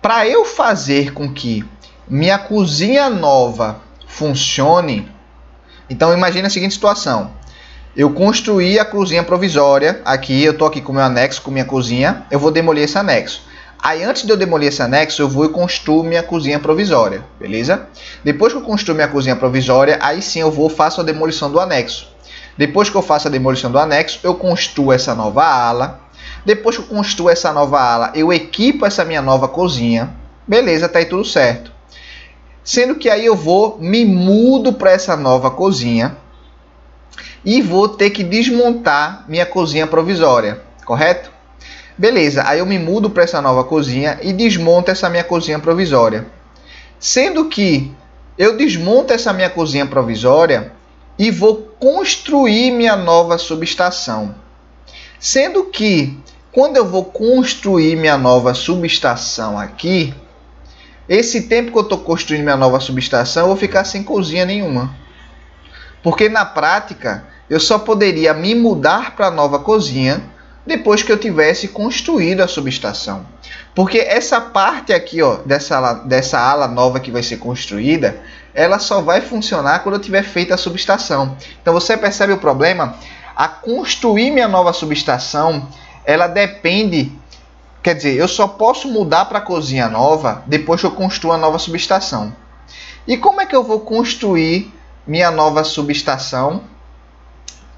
para eu fazer com que minha cozinha nova funcione, então imagine a seguinte situação. Eu construí a cozinha provisória, aqui eu estou aqui com o meu anexo, com minha cozinha, eu vou demolir esse anexo. Aí antes de eu demolir esse anexo, eu vou e construo minha cozinha provisória, beleza? Depois que eu construo minha cozinha provisória, aí sim eu faço a demolição do anexo. Depois que eu faço a demolição do anexo, eu construo essa nova ala. Depois que eu construo essa nova ala, eu equipo essa minha nova cozinha. Beleza, tá aí tudo certo. Sendo que aí eu me mudo para essa nova cozinha e vou ter que desmontar minha cozinha provisória, correto? Beleza, aí eu me mudo para essa nova cozinha e desmonto essa minha cozinha provisória. Sendo que eu desmonto essa minha cozinha provisória e vou construir minha nova subestação. Sendo que quando eu vou construir minha nova subestação aqui, esse tempo que eu estou construindo minha nova subestação, eu vou ficar sem cozinha nenhuma. Porque na prática, eu só poderia me mudar para a nova cozinha depois que eu tivesse construído a subestação. Porque essa parte aqui, ó, dessa ala nova que vai ser construída, ela só vai funcionar quando eu tiver feito a subestação. Então você percebe o problema? A construir minha nova subestação, ela depende... Quer dizer, eu só posso mudar para a cozinha nova depois que eu construo a nova subestação. E como é que eu vou construir minha nova subestação?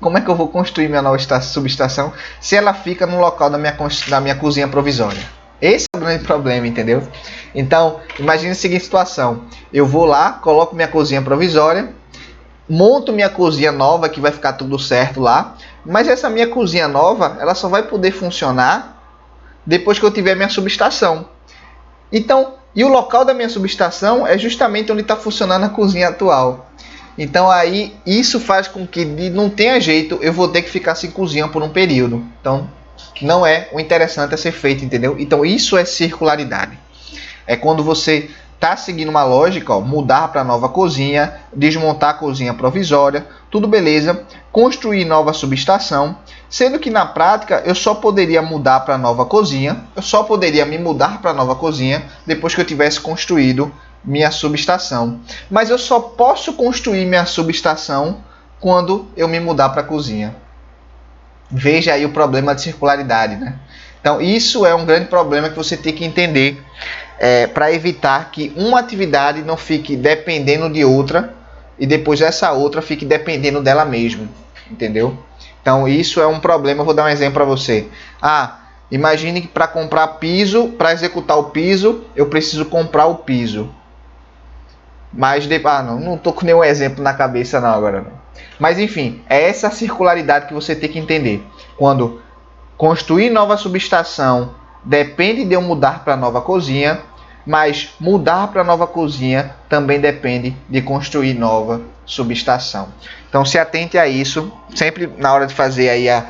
Como é que eu vou construir minha nova subestação se ela fica no local da minha cozinha provisória? Esse é o grande problema, entendeu? Então, imagine a seguinte situação. Eu vou lá, coloco minha cozinha provisória, monto minha cozinha nova, que vai ficar tudo certo lá. Mas essa minha cozinha nova, ela só vai poder funcionar depois que eu tiver minha subestação. Então, e o local da minha subestação é justamente onde está funcionando a cozinha atual. Então aí isso faz com que não tenha jeito, eu vou ter que ficar sem cozinha por um período. Então não é o interessante a ser feito, entendeu? Então isso é circularidade. É quando você tá seguindo uma lógica, ó, mudar para nova cozinha, desmontar a cozinha provisória, tudo beleza, construir nova subestação, sendo que na prática eu só poderia mudar para nova cozinha, eu só poderia me mudar para nova cozinha depois que eu tivesse construído minha subestação. Mas eu só posso construir minha subestação quando eu me mudar para a cozinha. Veja aí o problema de circularidade, né? Então isso é um grande problema que você tem que entender para evitar que uma atividade não fique dependendo de outra e depois essa outra fique dependendo dela mesma, entendeu? Então isso é um problema. Eu vou dar um exemplo para você. Imagine que para comprar piso, para executar o piso, eu preciso comprar o piso. Mas não estou com nenhum exemplo na cabeça não agora. Não. Mas enfim, é essa circularidade que você tem que entender. Quando construir nova subestação depende de eu mudar para nova cozinha, mas mudar para nova cozinha também depende de construir nova subestação. Então se atente a isso, sempre na hora de fazer aí a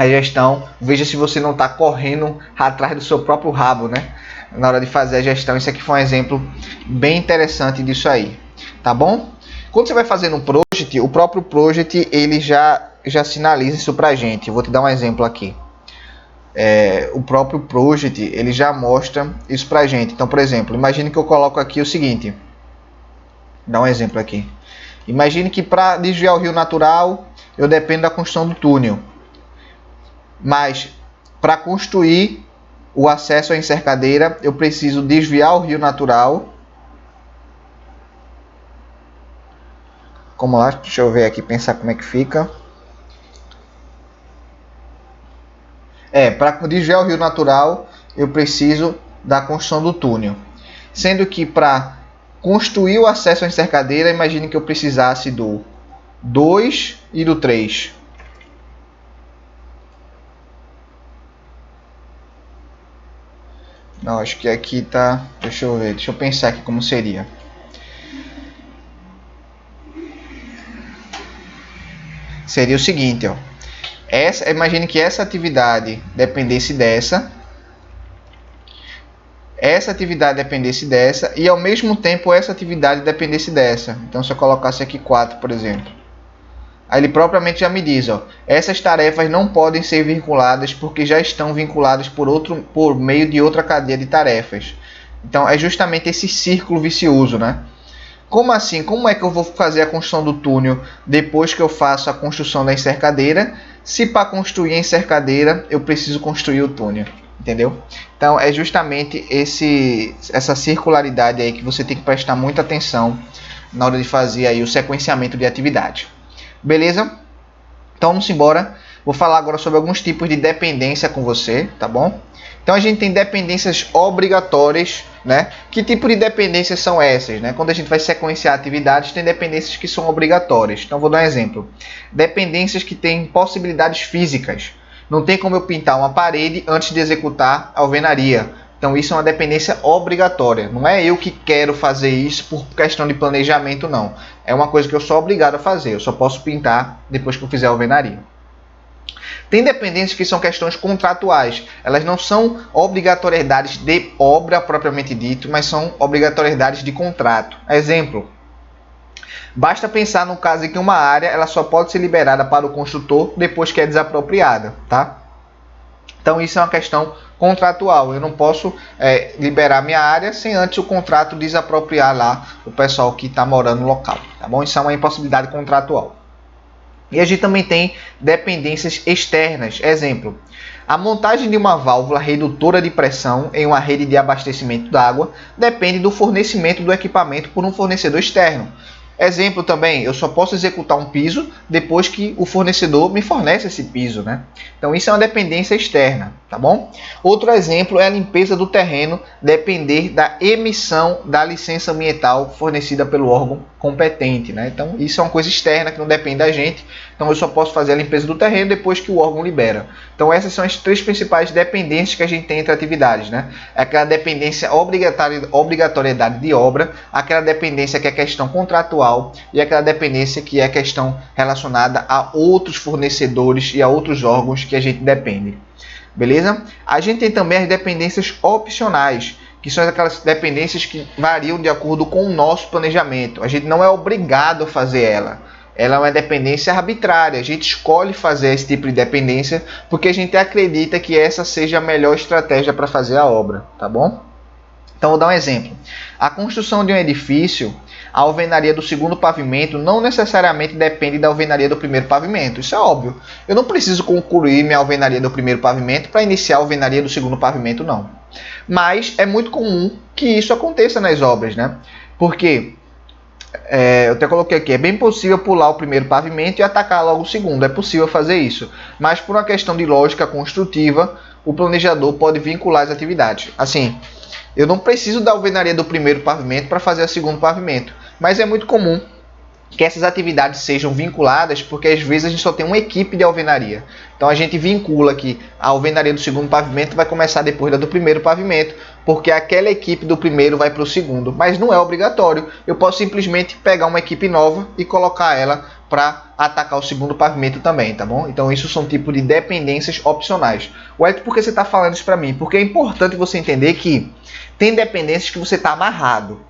gestão, veja se você não está correndo atrás do seu próprio rabo, né? Na hora de fazer a gestão. Isso aqui foi um exemplo bem interessante disso aí, tá bom? Quando você vai fazer um project, o próprio project ele já sinaliza isso pra gente. Eu vou te dar um exemplo aqui. O próprio project ele já mostra isso pra gente. Então, por exemplo, imagine que eu coloco aqui o seguinte. Dá um exemplo aqui. Imagine que para desviar o rio natural eu dependo da construção do túnel. Mas para construir o acesso à encercadeira eu preciso desviar o rio natural. Como lá? Deixa eu ver aqui, pensar como é que fica. Para desviar o rio natural eu preciso da construção do túnel. Sendo que para construir o acesso à encercadeira, imagine que eu precisasse do 2 e do 3. Não, acho que aqui tá... Deixa eu ver, deixa eu pensar aqui como seria. Seria o seguinte, ó. Imagine que essa atividade dependesse dessa. Essa atividade dependesse dessa. E ao mesmo tempo essa atividade dependesse dessa. Então se eu colocasse aqui 4, por exemplo. Aí ele propriamente já me diz, ó, essas tarefas não podem ser vinculadas porque já estão vinculadas por meio de outra cadeia de tarefas. Então é justamente esse círculo vicioso, né? Como assim? Como é que eu vou fazer a construção do túnel depois que eu faço a construção da encercadeira? Se para construir a encercadeira eu preciso construir o túnel, entendeu? Então é justamente essa circularidade aí que você tem que prestar muita atenção na hora de fazer aí o sequenciamento de atividade. Beleza? Então vamos embora. Vou falar agora sobre alguns tipos de dependência com você, tá bom? Então a gente tem dependências obrigatórias, né? Que tipo de dependências são essas, né? Quando a gente vai sequenciar atividades, tem dependências que são obrigatórias. Então vou dar um exemplo. Dependências que têm possibilidades físicas. Não tem como eu pintar uma parede antes de executar a alvenaria. Então isso é uma dependência obrigatória. Não é eu que quero fazer isso por questão de planejamento, não. É uma coisa que eu sou obrigado a fazer. Eu só posso pintar depois que eu fizer a alvenaria. Tem dependências que são questões contratuais. Elas não são obrigatoriedades de obra propriamente dito, mas são obrigatoriedades de contrato. Exemplo. Basta pensar no caso em que uma área ela só pode ser liberada para o construtor depois que é desapropriada, tá? Então isso é uma questão contratual. Eu não posso liberar minha área sem antes o contrato desapropriar lá o pessoal que está morando no local, tá bom? Isso é uma impossibilidade contratual. E a gente também tem dependências externas. Exemplo, a montagem de uma válvula redutora de pressão em uma rede de abastecimento d'água depende do fornecimento do equipamento por um fornecedor externo. Exemplo também, eu só posso executar um piso depois que o fornecedor me fornece esse piso, né? Então isso é uma dependência externa, tá bom? Outro exemplo é a limpeza do terreno depender da emissão da licença ambiental fornecida pelo órgão competente, né? Então isso é uma coisa externa que não depende da gente. Então eu só posso fazer a limpeza do terreno depois que o órgão libera. Então essas são as três principais dependências que a gente tem entre atividades, né? Aquela dependência obrigatoriedade de obra, aquela dependência que é questão contratual e aquela dependência que é questão relacionada a outros fornecedores e a outros órgãos que a gente depende. Beleza? A gente tem também as dependências opcionais, que são aquelas dependências que variam de acordo com o nosso planejamento. A gente não é obrigado a fazer ela. Ela é uma dependência arbitrária. A gente escolhe fazer esse tipo de dependência porque a gente acredita que essa seja a melhor estratégia para fazer a obra, tá bom? Então, vou dar um exemplo. A construção de um edifício, a alvenaria do segundo pavimento não necessariamente depende da alvenaria do primeiro pavimento. Isso é óbvio. Eu não preciso concluir minha alvenaria do primeiro pavimento para iniciar a alvenaria do segundo pavimento, não. Mas é muito comum que isso aconteça nas obras, né? Porque eu até coloquei aqui, é bem possível pular o primeiro pavimento e atacar logo o segundo. É possível fazer isso. Mas por uma questão de lógica construtiva, o planejador pode vincular as atividades. Assim, eu não preciso da alvenaria do primeiro pavimento para fazer o segundo pavimento. Mas é muito comum que essas atividades sejam vinculadas, porque às vezes a gente só tem uma equipe de alvenaria. Então a gente vincula que a alvenaria do segundo pavimento vai começar depois da do primeiro pavimento, porque aquela equipe do primeiro vai para o segundo. Mas não é obrigatório. Eu posso simplesmente pegar uma equipe nova e colocar ela para atacar o segundo pavimento também, tá bom? Então isso são tipos de dependências opcionais. Wellington, por que você está falando isso para mim? Porque é importante você entender que tem dependências que você está amarrado.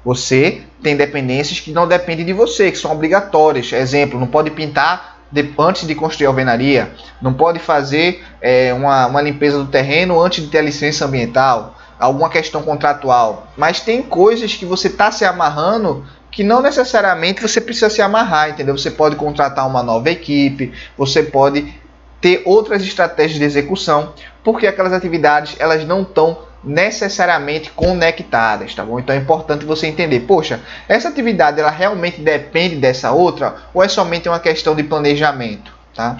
Você tem dependências que não dependem de você, que são obrigatórias. Exemplo, não pode pintar antes de construir a alvenaria, não pode fazer uma limpeza do terreno antes de ter a licença ambiental, alguma questão contratual. Mas tem coisas que você está se amarrando que não necessariamente você precisa se amarrar, entendeu? Você pode contratar uma nova equipe, você pode ter outras estratégias de execução, porque aquelas atividades elas não estão necessariamente conectadas, tá bom? Então é importante você entender, poxa, essa atividade ela realmente depende dessa outra ou é somente uma questão de planejamento, tá?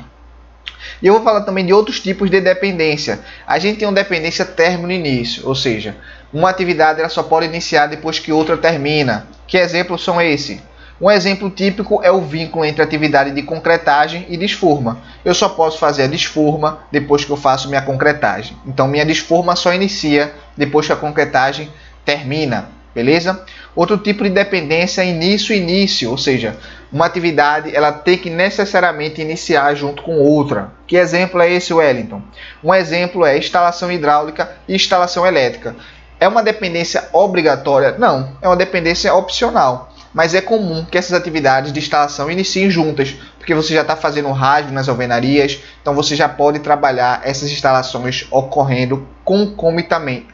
E eu vou falar também de outros tipos de dependência. A gente tem uma dependência término-início, ou seja, uma atividade ela só pode iniciar depois que outra termina. Que exemplos são esses? Um exemplo típico é o vínculo entre a atividade de concretagem e desforma. Eu só posso fazer a desforma depois que eu faço minha concretagem. Então, minha desforma só inicia depois que a concretagem termina, beleza? Outro tipo de dependência é início-início, ou seja, uma atividade ela tem que necessariamente iniciar junto com outra. Que exemplo é esse, Wellington? Um exemplo é instalação hidráulica e instalação elétrica. É uma dependência obrigatória? Não, é uma dependência opcional. Mas é comum que essas atividades de instalação iniciem juntas, porque você já está fazendo rasgo nas alvenarias, então você já pode trabalhar essas instalações ocorrendo concomitantemente,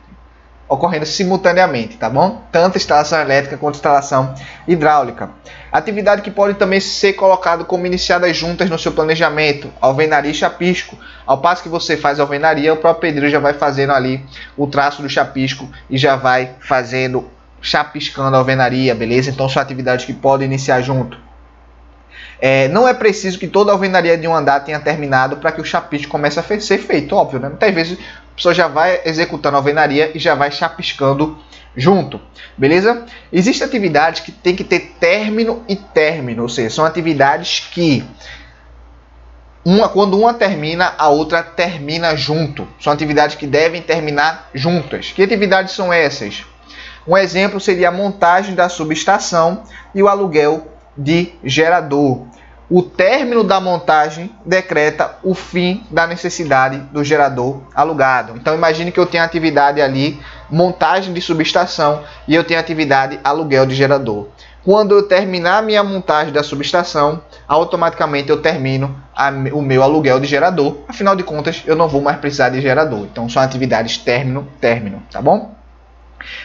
ocorrendo simultaneamente, tá bom? Tanto instalação elétrica quanto instalação hidráulica. Atividade que pode também ser colocada como iniciadas juntas no seu planejamento, alvenaria e chapisco. Ao passo que você faz a alvenaria, o próprio pedreiro já vai fazendo ali o traço do chapisco e já vai fazendo chapiscando a alvenaria, beleza? Então são atividades que podem iniciar junto. Não é preciso que toda a alvenaria de um andar tenha terminado para que o chapisco comece a ser feito, óbvio, né? Muitas vezes a pessoa já vai executando a alvenaria e já vai chapiscando junto, beleza? Existem atividades que tem que ter término e término, ou seja, são atividades que quando uma termina, a outra termina junto. São atividades que devem terminar juntas. Que atividades são essas? Um exemplo seria a montagem da subestação e o aluguel de gerador. O término da montagem decreta o fim da necessidade do gerador alugado. Então imagine que eu tenho atividade ali, montagem de subestação, e eu tenho atividade aluguel de gerador. Quando eu terminar a minha montagem da subestação, automaticamente eu termino o meu aluguel de gerador. Afinal de contas, eu não vou mais precisar de gerador. Então são atividades término, tá bom?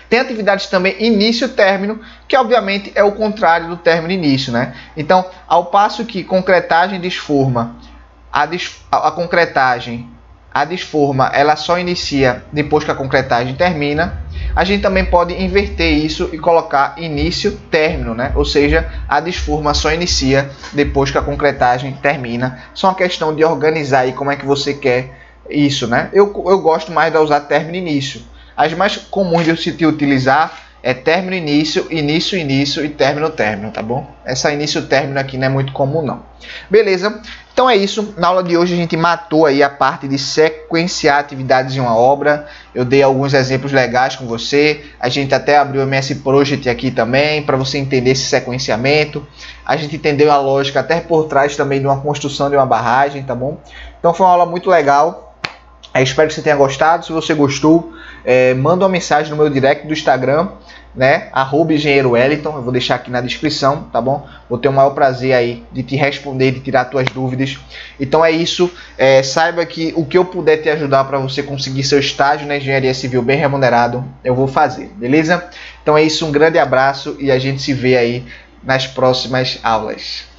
Tem atividades também início-término, que obviamente é o contrário do término-início, né? Então, ao passo que concretagem e desforma, a concretagem, a desforma, ela só inicia depois que a concretagem termina, a gente também pode inverter isso e colocar início-término, né? Ou seja, a desforma só inicia depois que a concretagem termina. Só uma questão de organizar aí como é que você quer isso, né? Eu gosto mais de usar término-início. As mais comuns de se utilizar é término, início, início, início e término, término, tá bom? Essa início, término aqui não é muito comum, não. Beleza? Então é isso. Na aula de hoje a gente matou aí a parte de sequenciar atividades em uma obra. Eu dei alguns exemplos legais com você. A gente até abriu o MS Project aqui também, para você entender esse sequenciamento. A gente entendeu a lógica até por trás também de uma construção de uma barragem, tá bom? Então foi uma aula muito legal. Eu espero que você tenha gostado. Se você gostou, manda uma mensagem no meu direct do Instagram, né? @engenheirowellington. Eu vou deixar aqui na descrição, tá bom? Vou ter o maior prazer aí de te responder, de tirar tuas dúvidas. Então é isso. Saiba que o que eu puder te ajudar para você conseguir seu estágio na engenharia civil bem remunerado, eu vou fazer, beleza? Então é isso. Um grande abraço e a gente se vê aí nas próximas aulas.